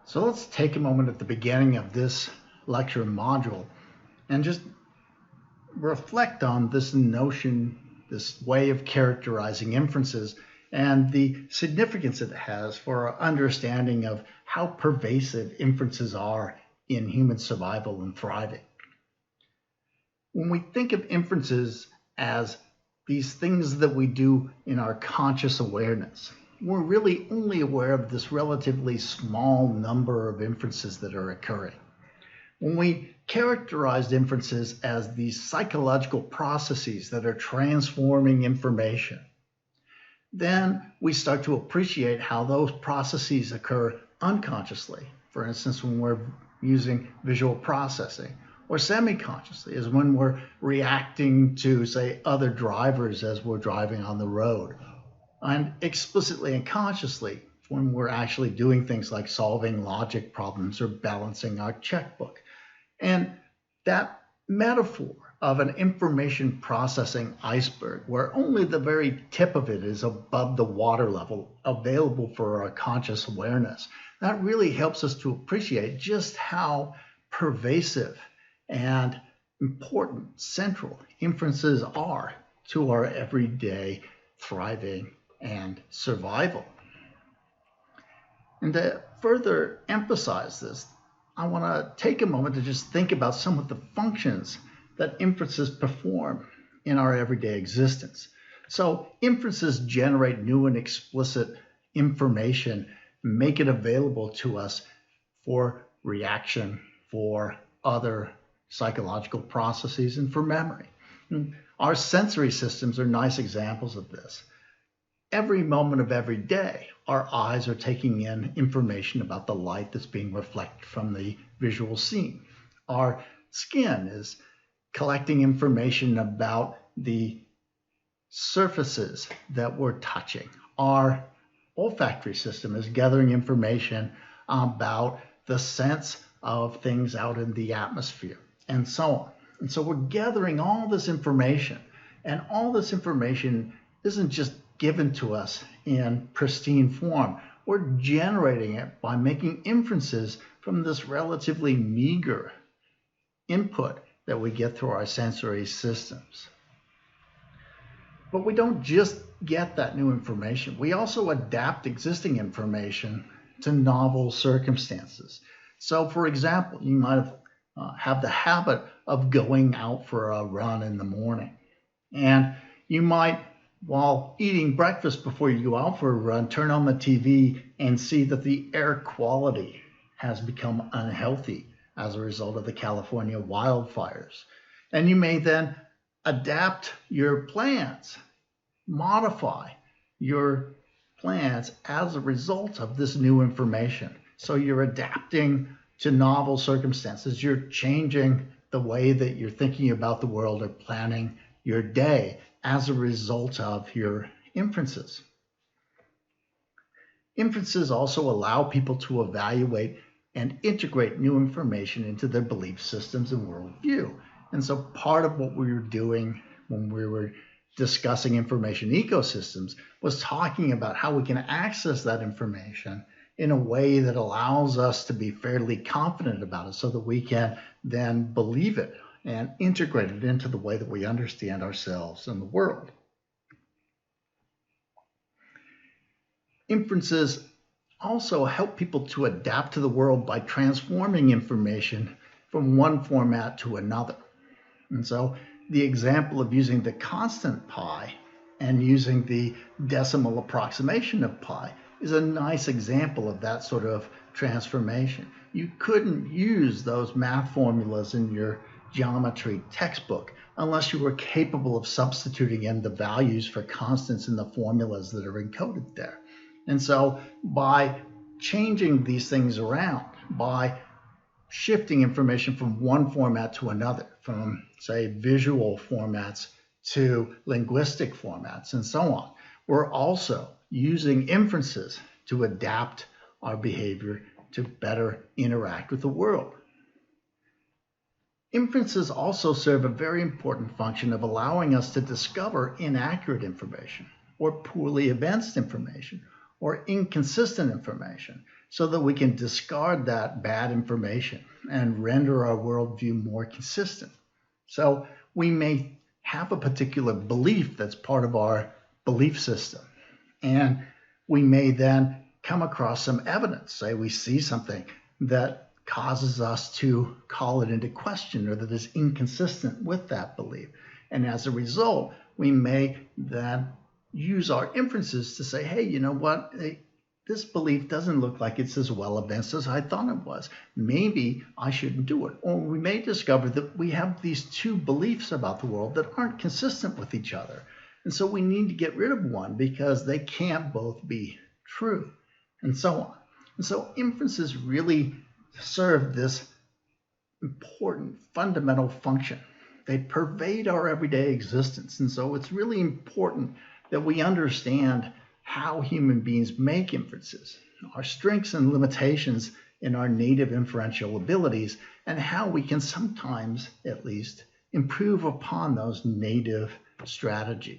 So let's take a moment at the beginning of this lecture module and just reflect on this notion, this way of characterizing inferences, and the significance it has for our understanding of how pervasive inferences are in human survival and thriving. When we think of inferences as these things that we do in our conscious awareness, we're really only aware of this relatively small number of inferences that are occurring. When we characterize inferences as these psychological processes that are transforming information, then we start to appreciate how those processes occur unconsciously. For instance, when we're using visual processing, or semi-consciously is when we're reacting to, say, other drivers as we're driving on the road, and explicitly and consciously when we're actually doing things like solving logic problems or balancing our checkbook. And that metaphor of an information processing iceberg, where only the very tip of it is above the water level available for our conscious awareness, that really helps us to appreciate just how pervasive and important central inferences are to our everyday thriving and survival. And to further emphasize this, I want to take a moment to just think about some of the functions that inferences perform in our everyday existence. So inferences generate new and explicit information, make it available to us for reaction, for other psychological processes, and for memory. And our sensory systems are nice examples of this. Every moment of every day, our eyes are taking in information about the light that's being reflected from the visual scene. Our skin is collecting information about the surfaces that we're touching. Our olfactory system is gathering information about the sense of things out in the atmosphere, and so on. And so we're gathering all this information, and all this information isn't just given to us in pristine form. We're generating it by making inferences from this relatively meager input that we get through our sensory systems. But we don't just get that new information. We also adapt existing information to novel circumstances. So, for example, you might have the habit of going out for a run in the morning. And you might, while eating breakfast before you go out for a run, turn on the TV and see that the air quality has become unhealthy as a result of the California wildfires. And you may then adapt your plans, modify your plans as a result of this new information. So you're adapting to novel circumstances. You're changing the way that you're thinking about the world or planning your day as a result of your inferences. Inferences also allow people to evaluate and integrate new information into their belief systems and worldview. And so part of what we were doing when we were discussing information ecosystems was talking about how we can access that information in a way that allows us to be fairly confident about it so that we can then believe it and integrate it into the way that we understand ourselves and the world. Inferences also help people to adapt to the world by transforming information from one format to another. And so the example of using the constant pi and using the decimal approximation of pi is a nice example of that sort of transformation. You couldn't use those math formulas in your geometry textbook unless you were capable of substituting in the values for constants in the formulas that are encoded there. And so by changing these things around, by shifting information from one format to another, from, say, visual formats to linguistic formats and so on, we're also using inferences to adapt our behavior to better interact with the world. Inferences also serve a very important function of allowing us to discover inaccurate information or poorly evinced information, or inconsistent information so that we can discard that bad information and render our worldview more consistent. So we may have a particular belief that's part of our belief system, and we may then come across some evidence, say we see something that causes us to call it into question or that is inconsistent with that belief. And as a result, we may then use our inferences to say, hey, you know what? This belief doesn't look like it's as well advanced as I thought it was. Maybe I shouldn't do it. Or we may discover that we have these two beliefs about the world that aren't consistent with each other. And so we need to get rid of one because they can't both be true, and so on. And so inferences really serve this important fundamental function. They pervade our everyday existence. And so it's really important that we understand how human beings make inferences, our strengths and limitations in our native inferential abilities, and how we can sometimes, at least, improve upon those native strategies.